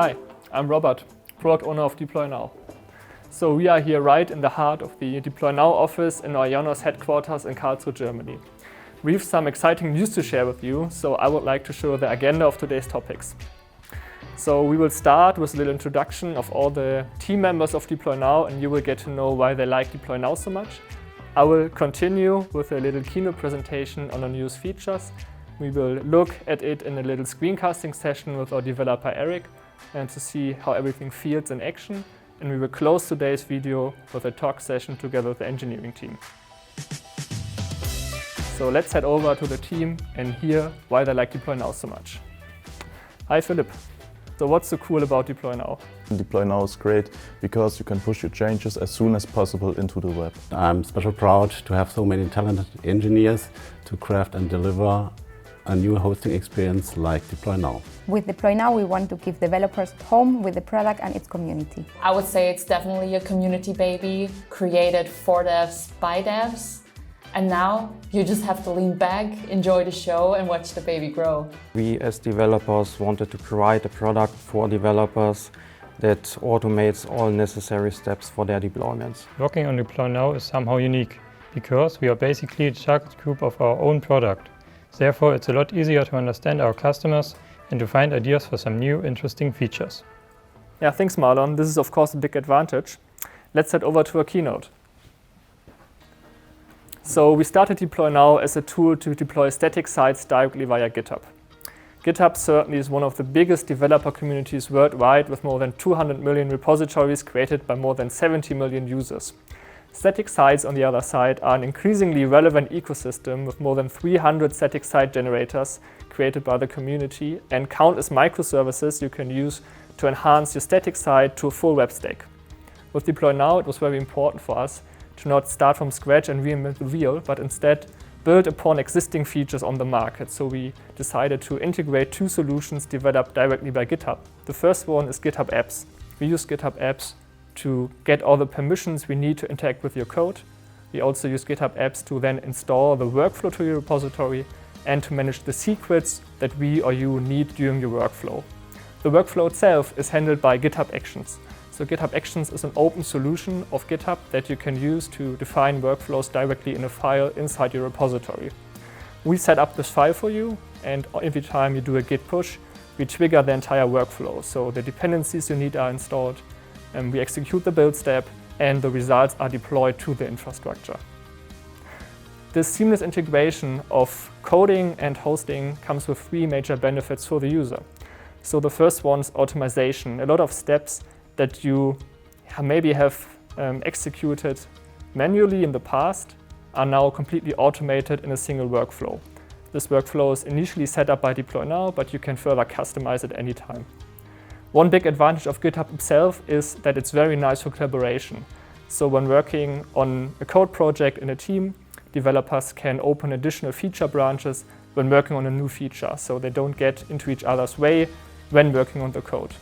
Hi, I'm Robert, product owner of Deploy Now. So we are here right in the heart of the Deploy Now office in our IONOS headquarters in Karlsruhe, Germany. We have some exciting news to share with you, so I would like to show the agenda of today's topics. So we will start with a little introduction of all the team members of Deploy Now, and you will get to know why they like Deploy Now so much. I will continue with a little keynote presentation on the newest features. We will look at it in a little screencasting session with our developer Eric, and to see how everything feels in action. And we will close today's video with a talk session together with the engineering team. So let's head over to the team and hear why they like Deploy Now so much. Hi Philip. So what's so cool about Deploy Now? Deploy Now is great because you can push your changes as soon as possible into the web. I'm especially proud to have so many talented engineers to craft and deliver a new hosting experience like Deploy Now. With Deploy Now, we want to give developers home with the product and its community. I would say it's definitely a community baby, created for devs by devs. And now you just have to lean back, enjoy the show and watch the baby grow. We as developers wanted to provide a product for developers that automates all necessary steps for their deployments. Working on Deploy Now is somehow unique because we are basically a target group of our own product. Therefore, it's a lot easier to understand our customers and to find ideas for some new, interesting features. Yeah, thanks Marlon. This is of course a big advantage. Let's head over to our keynote. So we started Deploy Now as a tool to deploy static sites directly via GitHub. GitHub certainly is one of the biggest developer communities worldwide, with more than 200 million repositories created by more than 70 million users. Static sites, on the other side, are an increasingly relevant ecosystem with more than 300 static site generators created by the community and countless microservices you can use to enhance your static site to a full web stack. With Deploy Now, it was very important for us to not start from scratch and reinvent the wheel, but instead build upon existing features on the market. So we decided to integrate two solutions developed directly by GitHub. The first one is GitHub Apps. We use GitHub Apps to get all the permissions we need to interact with your code. We also use GitHub Apps to then install the workflow to your repository and to manage the secrets that we or you need during your workflow. The workflow itself is handled by GitHub Actions. So GitHub Actions is an open solution of GitHub that you can use to define workflows directly in a file inside your repository. We set up this file for you, and every time you do a git push, we trigger the entire workflow. So the dependencies you need are installed, and we execute the build step, and the results are deployed to the infrastructure. This seamless integration of coding and hosting comes with three major benefits for the user. So the first one is automation. A lot of steps that you maybe have executed manually in the past are now completely automated in a single workflow. This workflow is initially set up by Deploy Now, but you can further customize it anytime. One big advantage of GitHub itself is that it's very nice for collaboration. So when working on a code project in a team, developers can open additional feature branches when working on a new feature, so they don't get into each other's way when working on the code.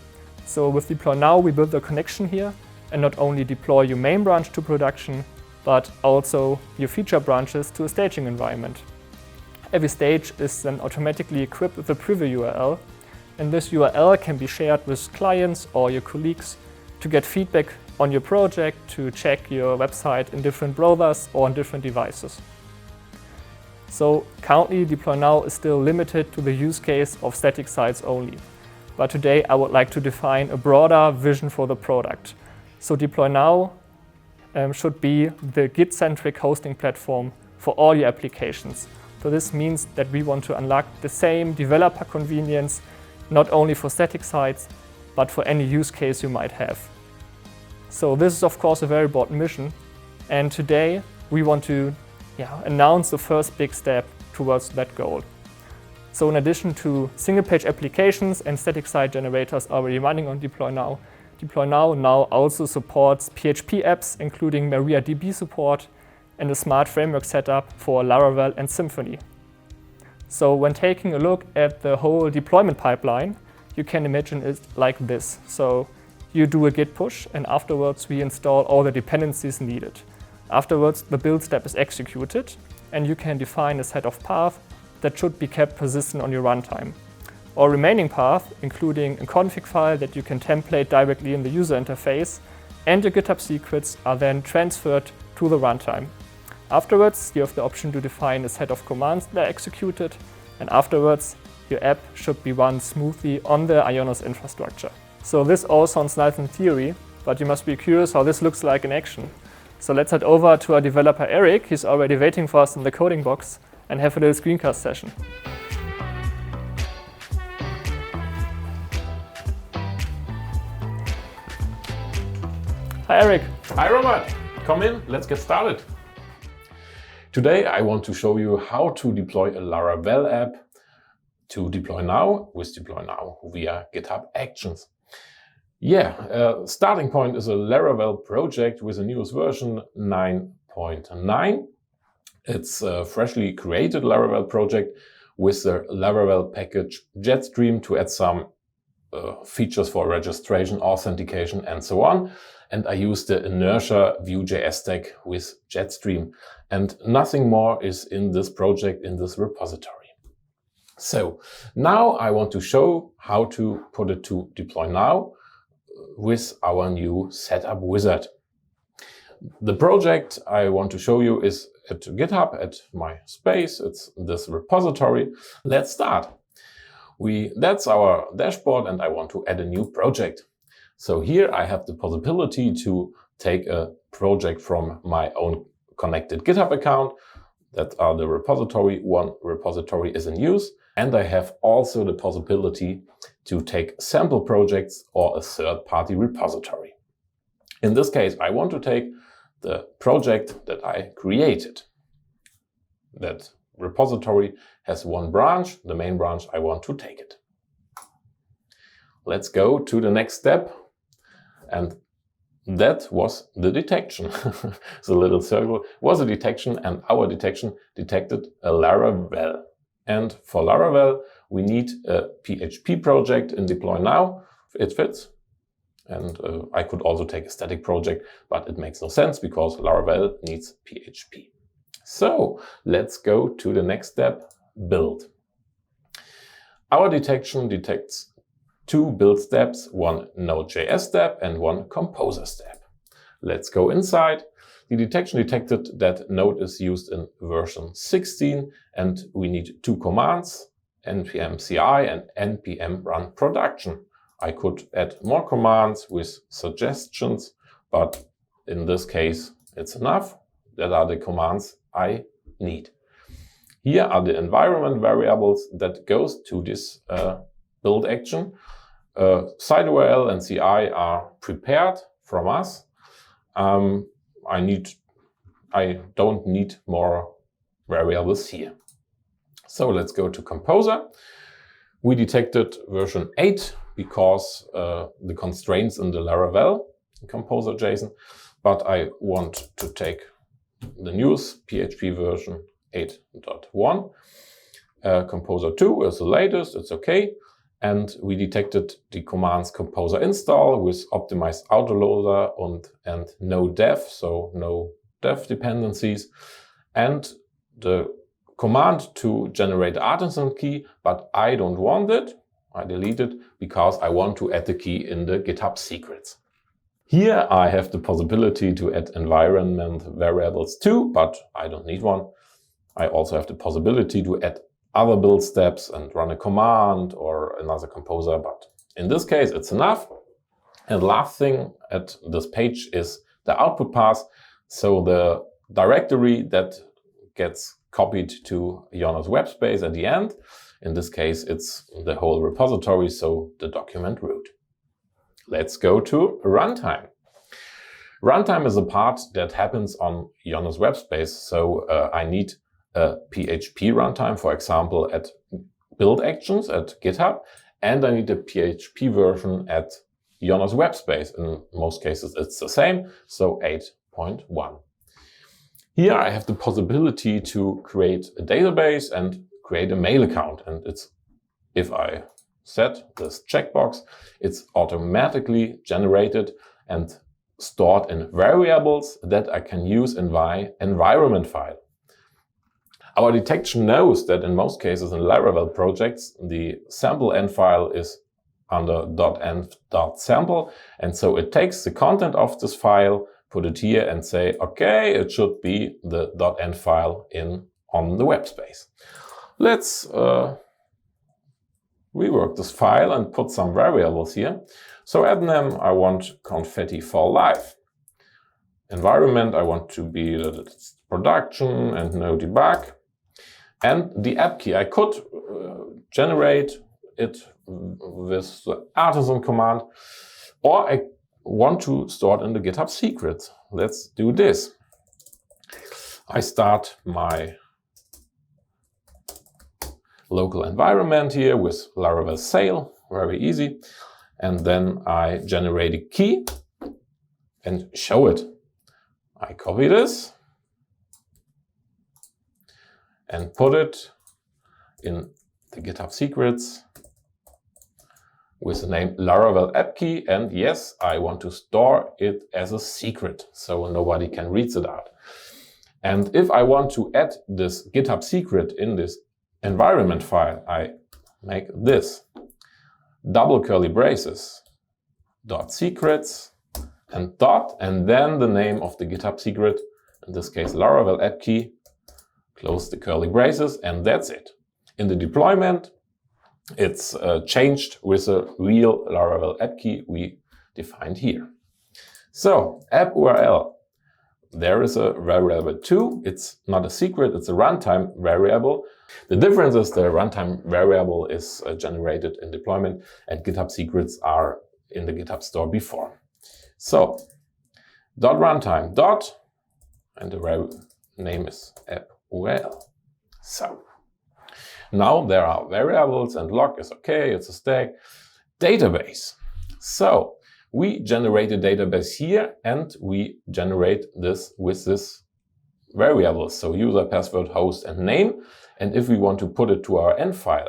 So with Deploy Now, we build the connection here and not only deploy your main branch to production, but also your feature branches to a staging environment. Every stage is then automatically equipped with a preview URL, and this URL can be shared with clients or your colleagues to get feedback on your project, to check your website in different browsers or on different devices. So currently, Deploy Now is still limited to the use case of static sites only. But today I would like to define a broader vision for the product. So Deploy Now should be the Git-centric hosting platform for all your applications. So this means that we want to unlock the same developer convenience not only for static sites, but for any use case you might have. So this is of course a very broad mission, and today we want to announce the first big step towards that goal. So in addition to single-page applications and static site generators already running on Deploy Now, Deploy Now also supports PHP apps, including MariaDB support and a smart framework setup for Laravel and Symfony. So when taking a look at the whole deployment pipeline, you can imagine it like this. So you do a git push, and afterwards we install all the dependencies needed. Afterwards, the build step is executed, and you can define a set of paths that should be kept persistent on your runtime. All remaining path, including a config file that you can template directly in the user interface, and your GitHub secrets are then transferred to the runtime. Afterwards, you have the option to define a set of commands that are executed, and afterwards, your app should be run smoothly on the IONOS infrastructure. So this all sounds nice in theory, but you must be curious how this looks like in action. So let's head over to our developer Eric, he's already waiting for us in the coding box, and have a little screencast session. Hi Eric. Hi Robert, come in, let's get started. Today I want to show you how to deploy a Laravel app to Deploy Now with Deploy Now via GitHub Actions. Starting point is a Laravel project with the newest version 9.9. It's a freshly created Laravel project with the Laravel package Jetstream to add some features for registration, authentication, and so on. And I use the Inertia Vue.js stack with Jetstream. And nothing more is in this project, in this repository. So now I want to show how to put it to Deploy Now with our new setup wizard. The project I want to show you is at GitHub, at my space. It's this repository. Let's start. That's our dashboard, and I want to add a new project. So here I have the possibility to take a project from my own connected GitHub account. That are the repository. One repository is in use. And I have also the possibility to take sample projects or a third-party repository. In this case, I want to take the project that I created. That repository has one branch, the main branch. I want to take it. Let's go to the next step. And that was the detection. The little circle was a detection, and our detection detected a Laravel. And for Laravel, we need a PHP project in Deploy Now. It fits. And I could also take a static project, but it makes no sense because Laravel needs PHP. So let's go to the next step, build. Our detection detects two build steps, one Node.js step and one Composer step. Let's go inside. The detection detected that Node is used in version 16 and we need two commands, npm ci and npm run production. I could add more commands with suggestions, but in this case it's enough. That are the commands I need. Here are the environment variables that goes to this build action. Site URL and CI are prepared from us. I don't need more variables here. So let's go to Composer. We detected version 8 because the constraints in the Laravel Composer JSON, but I want to take the newest PHP version 8.1. Composer 2 is the latest, it's okay. And we detected the commands Composer install with optimized autoloader and no dev, so no dev dependencies. And the command to generate the artisan key, but I don't want it. I delete it because I want to add the key in the GitHub secrets. Here I have the possibility to add environment variables too, but I don't need one. I also have the possibility to add other build steps and run a command or another composer, but in this case it's enough. And last thing at this page is the output path, so the directory that gets copied to IONOS web space at the end. In this case it's the whole repository, so the document root. Let's go to runtime. Runtime is a part that happens on IONOS web space, so I need a PHP runtime, for example, at build actions at GitHub, and I need a PHP version at IONOS web space. In most cases, it's the same, so 8.1. Here I have the possibility to create a database and create a mail account. And if I set this checkbox, it's automatically generated and stored in variables that I can use in my environment file. Our detection knows that in most cases in Laravel projects, the sample end file is under .env.sample, and so it takes the content of this file, put it here and say, okay, it should be the .env file on the web space. Let's rework this file and put some variables here. So at name, I want confetti for life. Environment, I want to be that it's production and no debug. And the app key, I could generate it with the artisan command, or I want to store it in the GitHub secrets. Let's do this. I start my local environment here with Laravel Sail, very easy. And then I generate a key and show it. I copy this and put it in the GitHub secrets with the name Laravel app key. And yes, I want to store it as a secret so nobody can read it out. And if I want to add this GitHub secret in this environment file, I make this double curly braces, dot secrets and dot, and then the name of the GitHub secret, in this case Laravel app key, close the curly braces, and that's it. In the deployment, it's changed with a real Laravel app key we defined here. So app URL, there is a variable too. It's not a secret, it's a runtime variable. The difference is the runtime variable is generated in deployment and GitHub secrets are in the GitHub store before. So dot runtime dot, and the name is app URL. So now there are variables and log is okay, it's a stack. Database. So we generate a database here and we generate this with this variables. So user, password, host, and name. And if we want to put it to our end file,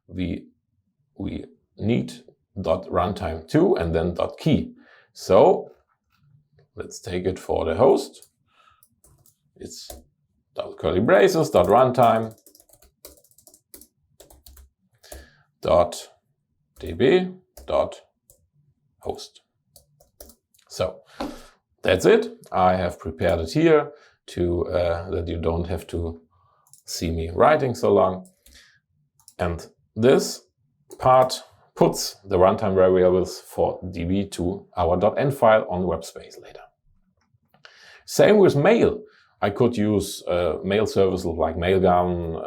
we need .runtime 2 and then .key. So let's take it for the host. It's curly braces, .runtime, .db, .host. So that's it. I have prepared it here to that you don't have to see me writing so long. And this part puts the runtime variables for db to our .env file on web space later. Same with mail. I could use mail services like Mailgun,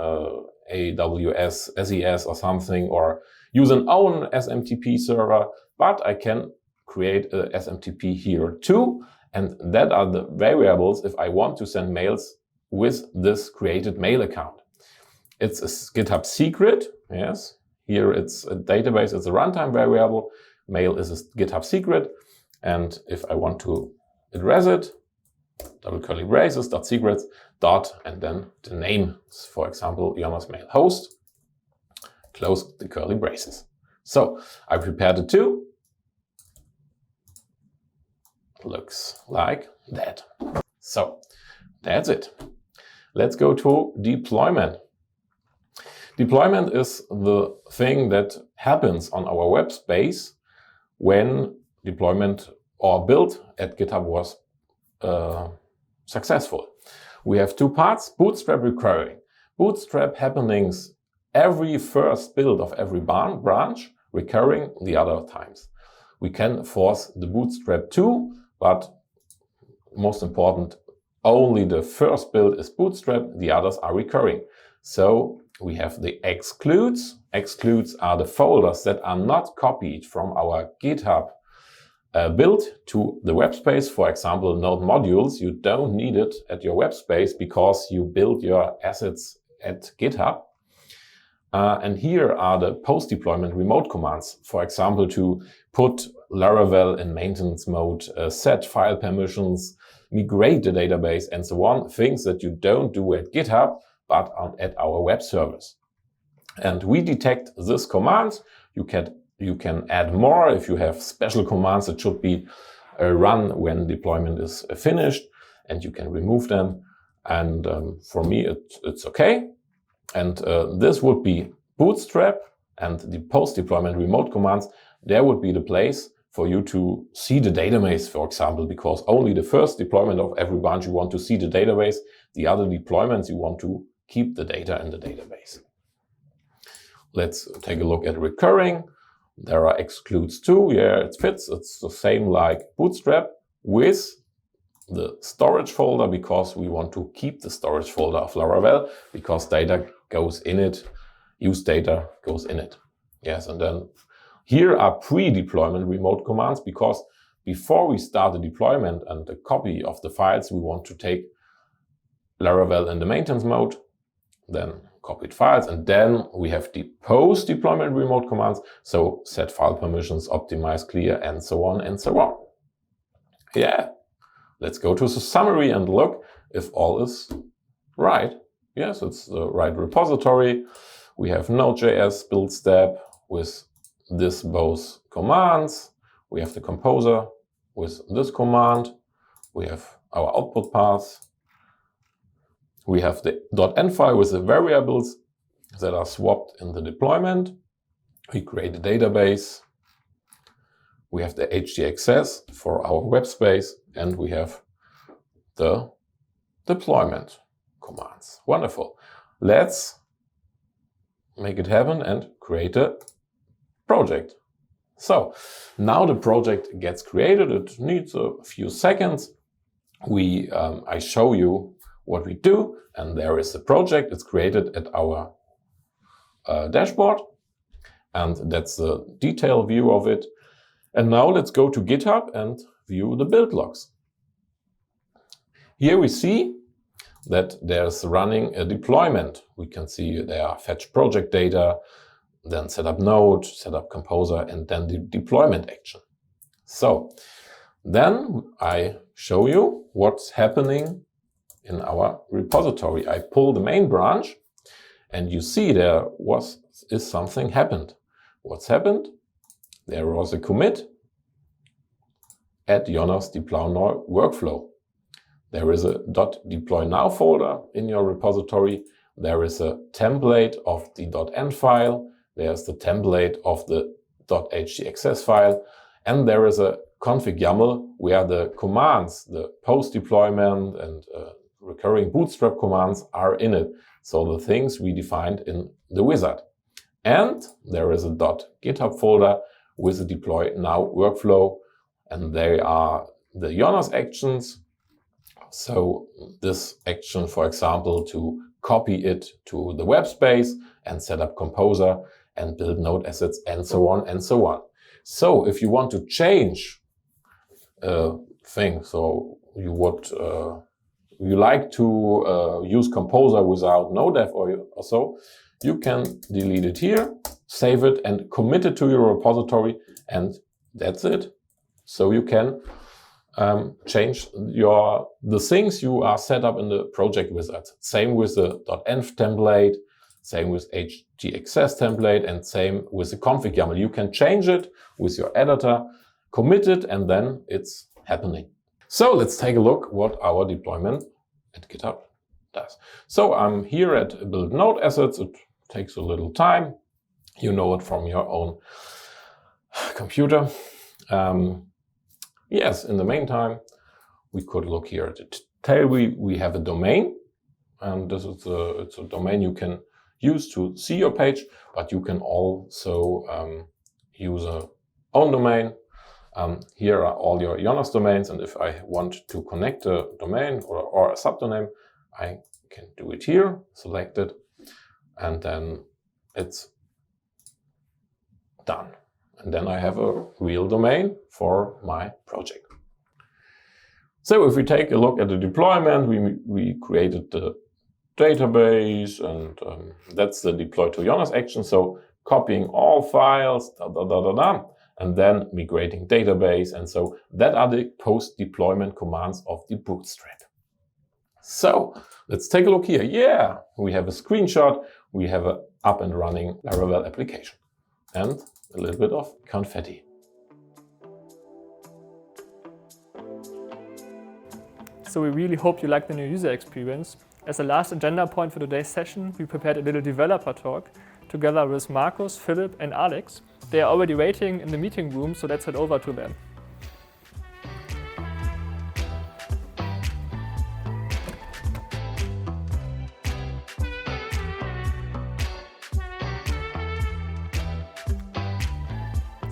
AWS, SES or something, or use an own SMTP server, but I can create a SMTP here too. And that are the variables if I want to send mails with this created mail account. It's a GitHub secret, yes. Here it's a database, it's a runtime variable. Mail is a GitHub secret. And if I want to address it, double curly braces, dot secrets, dot, and then the name, for example, IONOS mail host, close the curly braces. So I prepared it too. Looks like that. So that's it. Let's go to deployment. Deployment is the thing that happens on our web space when deployment or build at GitHub was successful. We have two parts, bootstrap recurring. Bootstrap happenings every first build of every branch, recurring the other times. We can force the bootstrap too, but most important, only the first build is bootstrap, the others are recurring. So we have the excludes. Excludes are the folders that are not copied from our GitHub build to the web space. For example, node modules, you don't need it at your web space because you build your assets at GitHub. And here are the post-deployment remote commands. For example, to put Laravel in maintenance mode, set file permissions, migrate the database, and so on. Things that you don't do at GitHub, but at our web service. And we detect this command. You can add more if you have special commands that should be run when deployment is finished, and you can remove them. And for me, it's okay. And this would be Bootstrap, and the post-deployment remote commands, there would be the place for you to see the database, for example, because only the first deployment of every branch you want to see the database, the other deployments you want to keep the data in the database. Let's take a look at recurring. There are excludes too. Yeah, it fits. It's the same like Bootstrap with the storage folder, because we want to keep the storage folder of Laravel, because data goes in it, use data goes in it. Yes, and then here are pre-deployment remote commands, because before we start the deployment and the copy of the files, we want to take Laravel in the maintenance mode, then copied files, and then we have the post-deployment remote commands, so set file permissions, optimize, clear, and so on and so on. Yeah, let's go to the summary and look if all is right. Yes, it's the right repository. We have Node.js build step with this both commands. We have the composer with this command. We have our output path. We have the .env file with the variables that are swapped in the deployment. We create a database. We have the htaccess for our web space, and we have the deployment commands. Wonderful. Let's make it happen and create a project. So now the project gets created. It needs a few seconds. I show you what we do, and there is the project. It's created at our dashboard, and that's the detail view of it. And now let's go to GitHub and view the build logs. Here we see that there's running a deployment. We can see there are fetch project data, then set up node, set up composer, and then the deployment action. So then I show you what's happening in our repository. I pull the main branch, and you see there is something happened. What's happened? There was a commit at IONOS deploy now workflow. There is a .deploy now folder in your repository. There is a template of the .env file. There's the template of the .htaccess file. And there is a config YAML where the commands, the post-deployment and recurring bootstrap commands are in it. So the things we defined in the wizard. And there is a .github folder with the deploy now workflow. And they are the IONOS actions. So this action, for example, to copy it to the web space and set up composer and build node assets and so on and so on. So if you want to change thing, so you would you like to use composer without nodev or so, you can delete it here, save it and commit it to your repository, and that's it. So you can change the things you are set up in the project wizard. Same with the .env template, same with htaccess template, and same with the config YAML. You can change it with your editor, commit it, and then it's happening. So let's take a look what our deployment at GitHub does. So I'm here at build node assets. It takes a little time. You know it from your own computer. Yes, in the meantime, we could look here at the tail. We have a domain, and this is it's a domain you can use to see your page, but you can also use a own domain. Here are all your IONOS domains, and if I want to connect a domain or a subdomain, I can do it here, select it, and then it's done. And then I have a real domain for my project. So if we take a look at the deployment, we created the database, and that's the deploy to IONOS action. So copying all files, and then migrating database. And so that are the post-deployment commands of the Bootstrap. So let's take a look here. Yeah, we have a screenshot. We have an up and running Laravel application. And a little bit of confetti. So we really hope you like the new user experience. As a last agenda point for today's session, we prepared a little developer talk together with Markus, Philip and Alex. They are already waiting in the meeting room, so let's head over to them.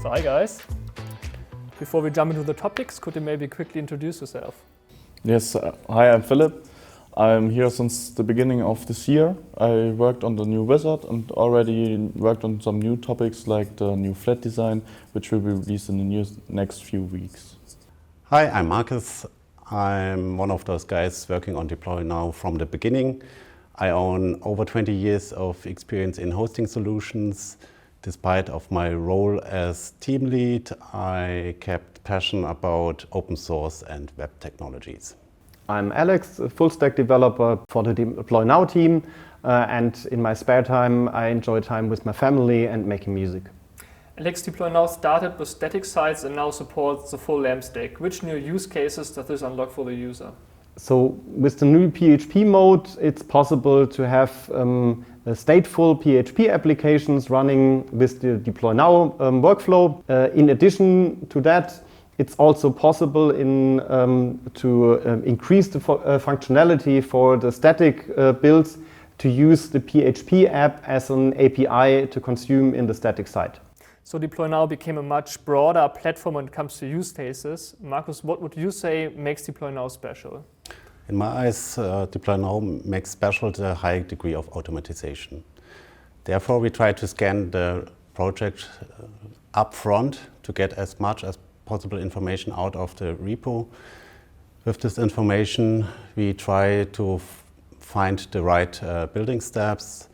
So hi guys. Before we jump into the topics, could you maybe quickly introduce yourself? Yes, hi, I'm Philip. I'm here since the beginning of this year. I worked on the new wizard and already worked on some new topics like the new flat design, which will be released in the next few weeks. Hi, I'm Markus. I'm one of those guys working on Deploy now from the beginning. I own over 20 years of experience in hosting solutions. Despite of my role as team lead, I kept passion about open source and web technologies. I'm Alex, a full stack developer for the Deploy Now team, and in my spare time I enjoy time with my family and making music. Alex, Deploy Now started with static sites and now supports the full LAMP stack. Which new use cases does this unlock for the user? So with the new PHP mode, it's possible to have stateful PHP applications running with the Deploy Now workflow. In addition to that, it's also possible to increase the functionality for the static builds to use the PHP app as an API to consume in the static site. So Deploy Now became a much broader platform when it comes to use cases. Markus, what would you say makes Deploy Now special? In my eyes, Deploy Now makes special the high degree of automatization. Therefore, we try to scan the project up front to get as much as possible information out of the repo. With this information, we try to find the right building steps,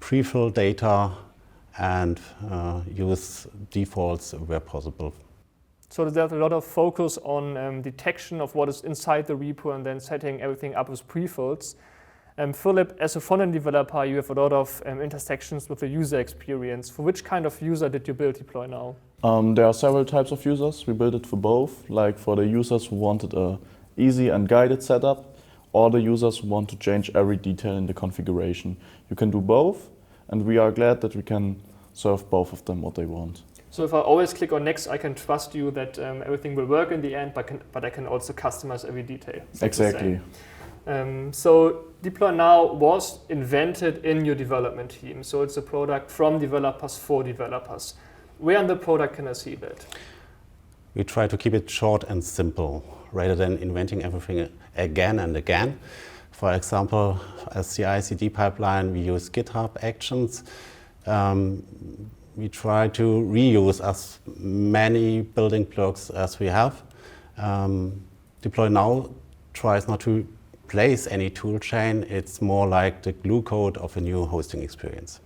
pre-fill data, and use defaults where possible. So there's a lot of focus on detection of what is inside the repo and then setting everything up with pre-fills. Philip, as a front-end developer, you have a lot of intersections with the user experience. For which kind of user did you build Deploy Now? There are several types of users. We built it for both, like for the users who wanted a easy and guided setup, or the users who want to change every detail in the configuration. You can do both, and we are glad that we can serve both of them what they want. So if I always click on next, I can trust you that everything will work in the end, but I can also customize every detail. Exactly. So Deploy Now was invented in your development team. So it's a product from developers for developers. Where in the product can I see that? We try to keep it short and simple, rather than inventing everything again and again. For example, as CI/CD pipeline, we use GitHub Actions. We try to reuse as many building blocks as we have. Deploy Now tries not to replace any tool chain. It's more like the glue code of a new hosting experience.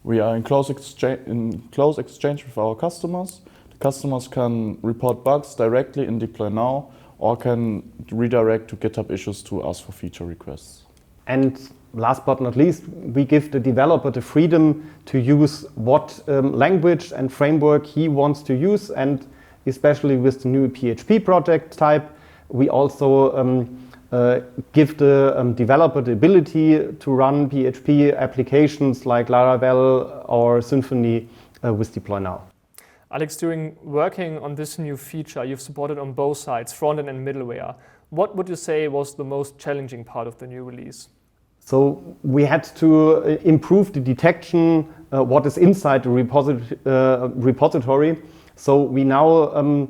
We are in close exchange with our customers. The customers can report bugs directly in Deploy Now or can redirect to GitHub issues to ask for feature requests. And last but not least, we give the developer the freedom to use what language and framework he wants to use, and especially with the new PHP project type, we also give the developer the ability to run PHP applications like Laravel or Symfony with Deploy Now. Alex, during working on this new feature, you've supported on both sides, front-end and middleware. What would you say was the most challenging part of the new release? So we had to improve the detection, what is inside the repository. So we now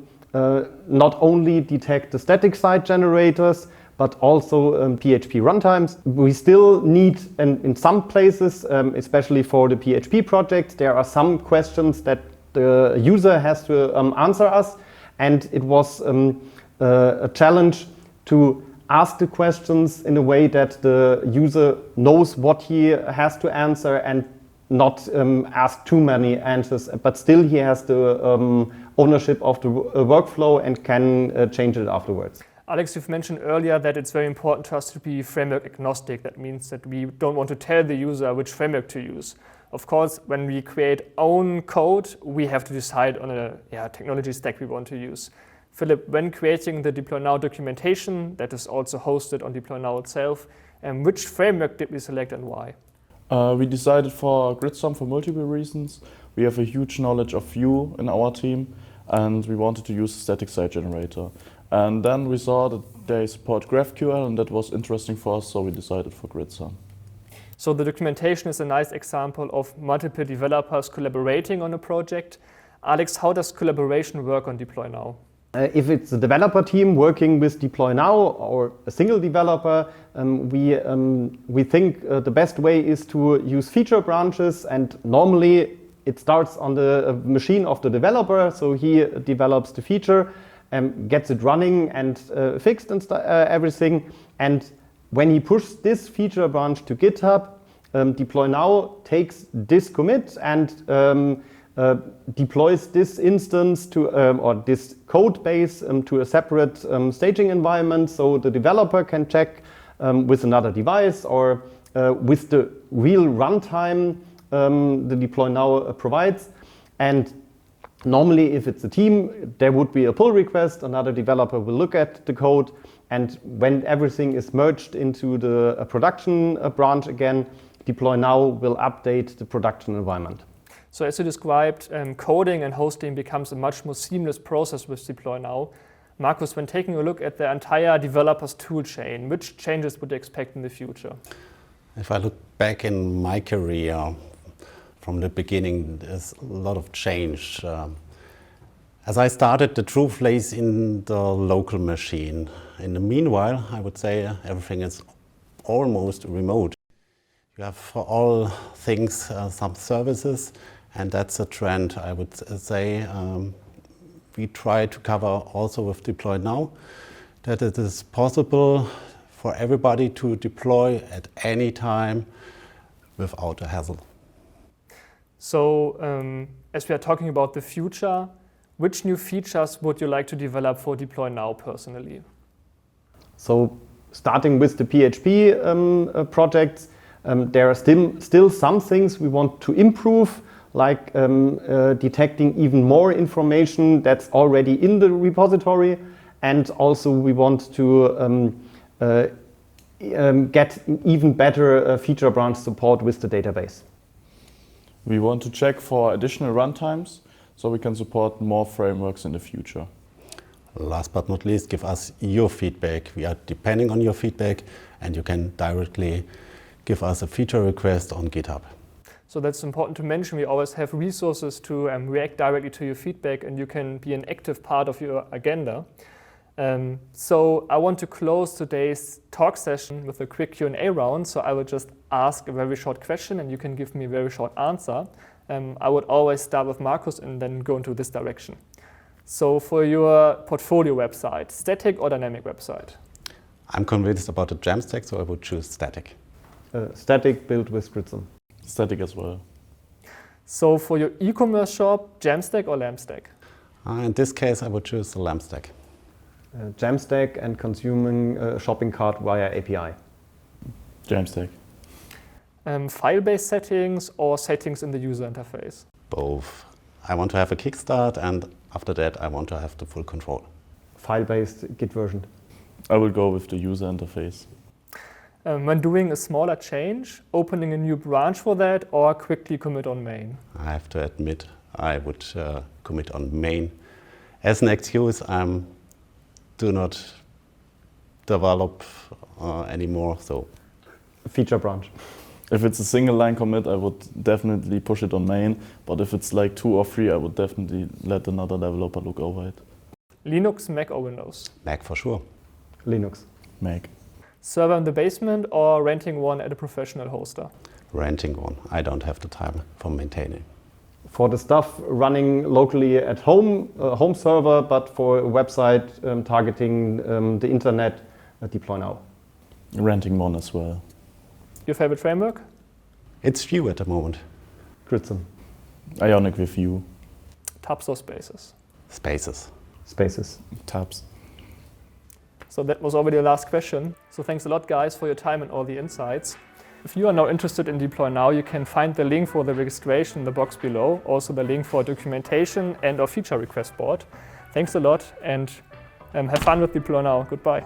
not only detect the static site generators, but also PHP runtimes. We still need, and in some places, especially for the PHP project, there are some questions that the user has to answer us. And it was a challenge to ask the questions in a way that the user knows what he has to answer and not ask too many answers, but still he has the ownership of the workflow and can change it afterwards. Alex, you've mentioned earlier that it's very important to us to be framework agnostic. That means that we don't want to tell the user which framework to use. Of course, when we create own code, we have to decide on a technology stack we want to use. Philip, when creating the Deploy Now documentation that is also hosted on Deploy Now itself, which framework did we select and why? We decided for GridSum for multiple reasons. We have a huge knowledge of Vue in our team, and we wanted to use a static site generator. And then we saw that they support GraphQL, and that was interesting for us, so we decided for GridSum. So the documentation is a nice example of multiple developers collaborating on a project. Alex, how does collaboration work on Deploy Now? If it's a developer team working with Deploy Now or a single developer, we think the best way is to use feature branches, and normally it starts on the machine of the developer, so he develops the feature, gets it running and fixed and everything, and when he pushes this feature branch to GitHub, Deploy Now takes this commit and deploys this instance to or this code base to a separate staging environment, so the developer can check with another device or with the real runtime the Deploy Now provides. And normally, if it's a team, there would be a pull request. Another developer will look at the code, and when everything is merged into the production branch again, Deploy Now will update the production environment. So as you described, coding and hosting becomes a much more seamless process with Deploy Now. Markus, when taking a look at the entire developer's tool chain, which changes would you expect in the future? If I look back in my career, from the beginning, there's a lot of change. As I started, the truth lays in the local machine. In the meanwhile, I would say everything is almost remote. You have for all things some services, and that's a trend, I would say. We try to cover also with Deploy Now that it is possible for everybody to deploy at any time without a hassle. So as we are talking about the future, which new features would you like to develop for Deploy Now personally? So starting with the PHP projects, there are still some things we want to improve, like detecting even more information that's already in the repository, and also we want to get even better feature branch support with the database. We want to check for additional runtimes, so we can support more frameworks in the future. Last but not least, give us your feedback. We are depending on your feedback, and you can directly give us a feature request on GitHub. So that's important to mention. We always have resources to react directly to your feedback, and you can be an active part of your agenda. So I want to close today's talk session with a quick Q&A round. So I will just ask a very short question, and you can give me a very short answer. I would always start with Markus and then go into this direction. So for your portfolio website, static or dynamic website? I'm convinced about the Jamstack, so I would choose static. Static built with GridSum. Static as well. So for your e-commerce shop, Jamstack or Lampstack? In this case, I would choose the Lampstack. Jamstack and consuming a shopping cart via API. Jamstack. File-based settings or settings in the user interface? Both. I want to have a kickstart, and after that, I want to have the full control. File-based Git version. I will go with the user interface. When doing a smaller change, opening a new branch for that or quickly commit on main? I have to admit, I would commit on main. As an excuse, I do not develop anymore. So, feature branch. If it's a single line commit, I would definitely push it on main. But if it's like 2 or 3, I would definitely let another developer look over it. Linux, Mac or Windows? Mac for sure. Linux. Mac. Server in the basement or renting one at a professional hoster? Renting one. I don't have the time for maintaining. For the stuff running locally at home, home server, but for a website targeting the internet, Deploy Now. Renting one as well. Your favorite framework? It's Vue at the moment. GridSum. Ionic with Vue. Tabs or spaces? Spaces. Spaces. Tabs. So that was already the last question. So thanks a lot, guys, for your time and all the insights. If you are now interested in Deploy Now, you can find the link for the registration in the box below, also the link for documentation and our feature request board. Thanks a lot, and have fun with Deploy Now. Goodbye.